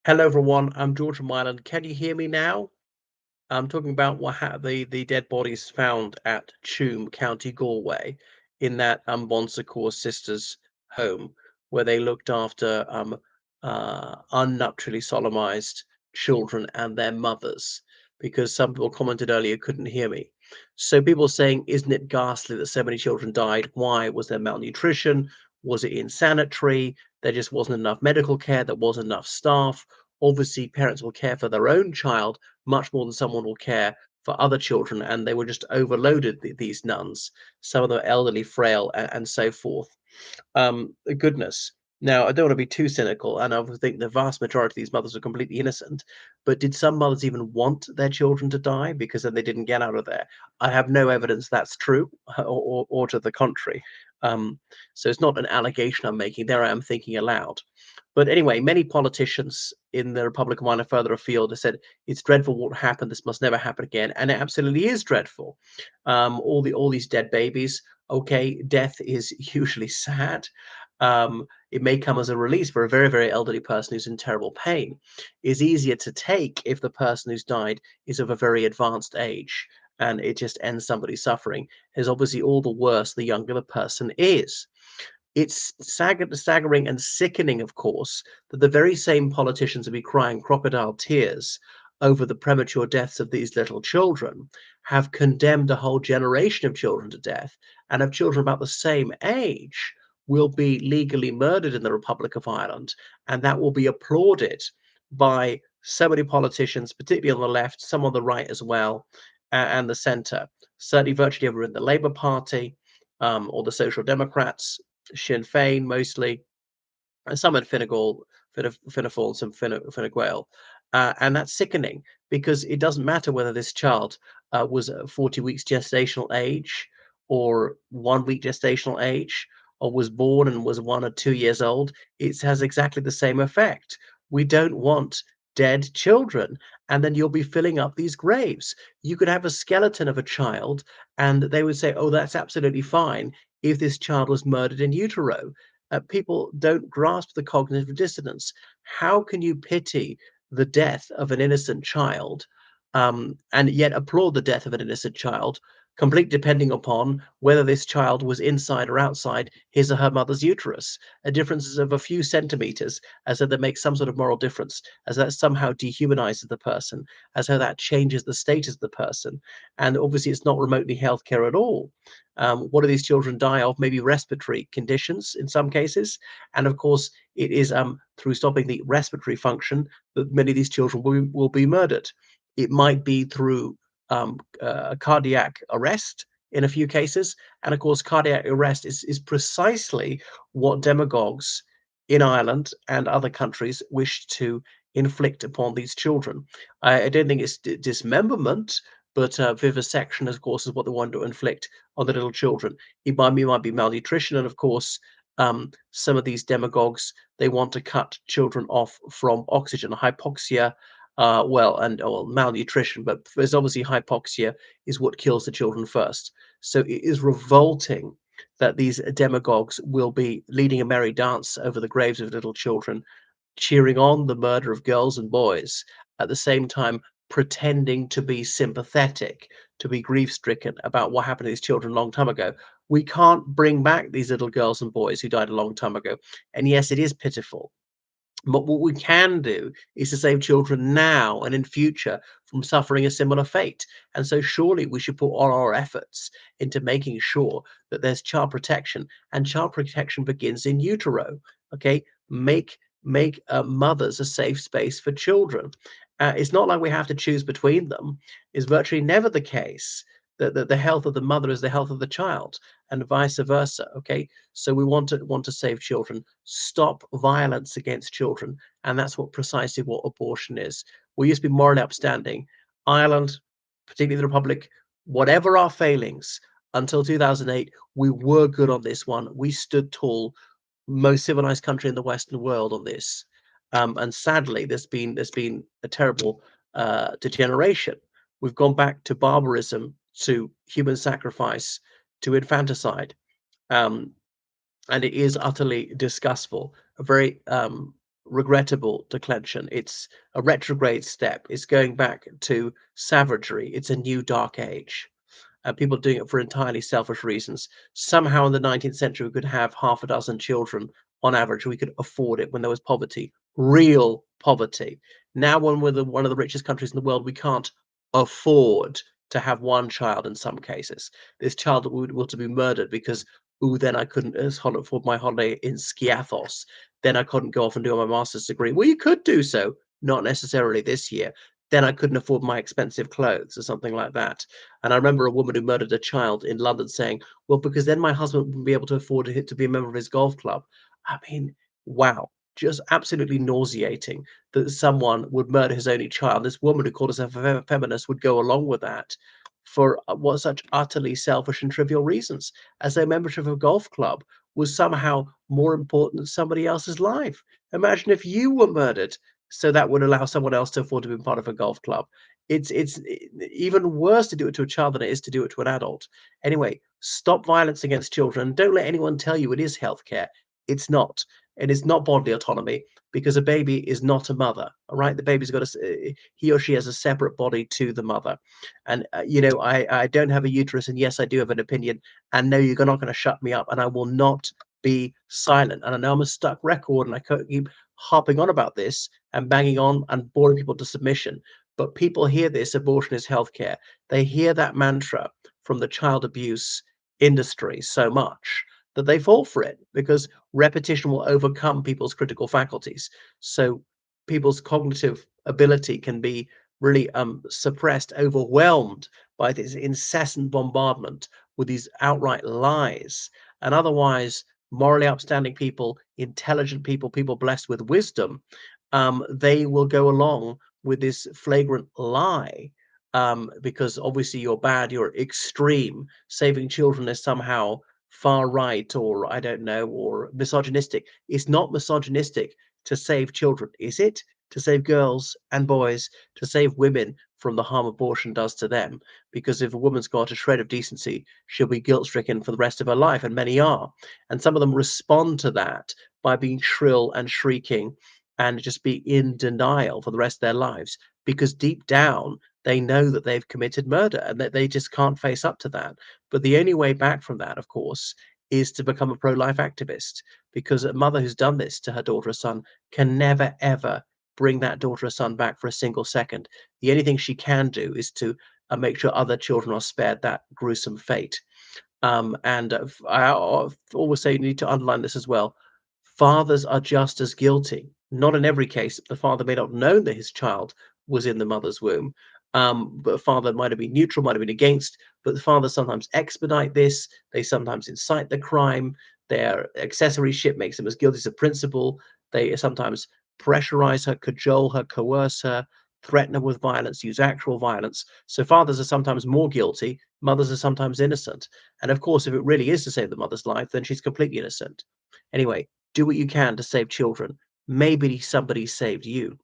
Hello, everyone. I'm George from Ireland. Can you hear me now? I'm talking about the dead bodies found at Tuam, County Galway, in that Bon Secours sisters' home, where they looked after unnaturally solemnized children and their mothers. Because some people commented earlier couldn't hear me. So people saying, isn't it ghastly that so many children died? Why? Was there malnutrition? Was it insanitary? There just wasn't enough medical care. There wasn't enough staff. Obviously, parents will care for their own child much more than someone will care for other children, and they were just overloaded, these nuns. Some of them elderly, frail, and so forth. Goodness. Now, I don't want to be too cynical, and I would think the vast majority of these mothers are completely innocent. But did some mothers even want their children to die because then they didn't get out of there? I have no evidence that's true, or to the contrary. Um, so it's not an allegation I'm making. There I am thinking aloud. But anyway, many politicians in the Republic of Ireland further afield have said it's dreadful what happened. This must never happen again, and it absolutely is dreadful. All these dead babies. Okay, death is usually sad. It may come as a release for a very, very elderly person who's in terrible pain. Is easier to take if the person who's died is of a very advanced age and it just ends somebody's suffering. Is obviously all the worse the younger the person is. It's staggering and sickening, of course, that the very same politicians will be crying crocodile tears over the premature deaths of these little children have condemned a whole generation of children to death, and of children about the same age will be legally murdered in the Republic of Ireland, and that will be applauded by so many politicians, particularly on the left, some on the right as well, and the centre. Certainly, virtually everyone in the Labour Party, or the Social Democrats, Sinn Féin mostly, and some in Fianna Fáil, and some Fine Gael. And that's sickening because it doesn't matter whether this child was 40 weeks gestational age or 1 week gestational age or was born and was 1 or 2 years old. It has exactly the same effect. We don't want dead children. And then you'll be filling up these graves. You could have a skeleton of a child and they would say, oh, that's absolutely fine if this child was murdered in utero. People don't grasp the cognitive dissonance. How can you pity the death of an innocent child, and yet applaud the death of an innocent child, complete depending upon whether this child was inside or outside his or her mother's uterus? A difference of a few centimeters, as though that makes some sort of moral difference, as that somehow dehumanizes the person, as though that changes the status of the person. And obviously, it's not remotely healthcare at all. What do these children die of? Maybe respiratory conditions in some cases. And of course, it is through stopping the respiratory function that many of these children will be murdered. It might be through cardiac arrest in a few cases. And of course, cardiac arrest is precisely what demagogues in Ireland and other countries wish to inflict upon these children. I don't think it's dismemberment, but vivisection, of course, is what they want to inflict on the little children. Might be malnutrition, and of course, some of these demagogues they want to cut children off from oxygen, hypoxia, malnutrition. But there's obviously hypoxia is what kills the children first. So it is revolting that these demagogues will be leading a merry dance over the graves of little children, cheering on the murder of girls and boys, at the same time pretending to be sympathetic, to be grief stricken about what happened to these children a long time ago. We can't bring back these little girls and boys who died a long time ago. And yes, it is pitiful. But what we can do is to save children now and in future from suffering a similar fate. And so surely we should put all our efforts into making sure that there's child protection, and child protection begins in utero. Okay, make mothers a safe space for children. It's not like we have to choose between them. It's virtually never the case that the health of the mother is the health of the child, and vice versa. Okay, so we want to save children, stop violence against children, and that's what precisely what abortion is. We used to be morally upstanding. Ireland, particularly the Republic, whatever our failings, until 2008, we were good on this one. We stood tall, most civilized country in the Western world on this. And sadly, there's been a terrible degeneration. We've gone back to barbarism, to human sacrifice, to infanticide. Um, and it is utterly disgustful. A very regrettable declension. It's a retrograde step. It's going back to savagery. It's a new dark age. People doing it for entirely selfish reasons. Somehow in the 19th century, we could have half a dozen children on average. We could afford it when there was poverty, real poverty. Now, when we're one of the richest countries in the world, we can't afford to have one child in some cases. This child will to be murdered because, ooh, then I couldn't afford my holiday in Skiathos. Then I couldn't go off and do my master's degree. Well, you could do so, not necessarily this year. Then I couldn't afford my expensive clothes or something like that. And I remember a woman who murdered a child in London saying, "Well, because then my husband wouldn't be able to afford to be a member of his golf club." I mean, wow, just absolutely nauseating that someone would murder his only child. This woman who called herself a feminist would go along with that for what such utterly selfish and trivial reasons, as though membership of a golf club was somehow more important than somebody else's life. Imagine if you were murdered, so that would allow someone else to afford to be part of a golf club. Even worse to do it to a child than it is to do it to an adult. Anyway, stop violence against children. Don't let anyone tell you it is healthcare. It's not. It is not bodily autonomy because a baby is not a mother. All right, the baby's got he or she has a separate body to the mother. And I don't have a uterus, and yes, I do have an opinion. And no, you're not going to shut me up, and I will not be silent. And I know I'm a stuck record, and I keep harping on about this and banging on and boring people to submission. But people hear this abortion is healthcare. They hear that mantra from the child abuse industry so much that they fall for it because repetition will overcome people's critical faculties. So people's cognitive ability can be really suppressed, overwhelmed by this incessant bombardment with these outright lies. And otherwise, morally upstanding people, intelligent people, people blessed with wisdom, they will go along with this flagrant lie because obviously you're bad, you're extreme. Saving children is somehow far right or I don't know, or misogynistic. It's not misogynistic to save children, is it? To save girls and boys, to save women from the harm abortion does to them. Because if a woman's got a shred of decency, she'll be guilt stricken for the rest of her life, and many are. And some of them respond to that by being shrill and shrieking and just be in denial for the rest of their lives because deep down they know that they've committed murder and that they just can't face up to that. But the only way back from that, of course, is to become a pro-life activist because a mother who's done this to her daughter or son can never ever bring that daughter or son back for a single second. The only thing she can do is to make sure other children are spared that gruesome fate. And always say you need to underline this as well. Fathers are just as guilty. Not in every case. The father may not have known that his child was in the mother's womb, but a father might have been neutral, might have been against. But the fathers sometimes expedite this. They sometimes incite the crime. Their accessoryship makes them as guilty as a principal. They sometimes pressurize her, cajole her, coerce her, threaten her with violence, use actual violence. So fathers are sometimes more guilty. Mothers are sometimes innocent. And of course, if it really is to save the mother's life, then she's completely innocent. Anyway, do what you can to save children. Maybe somebody saved you.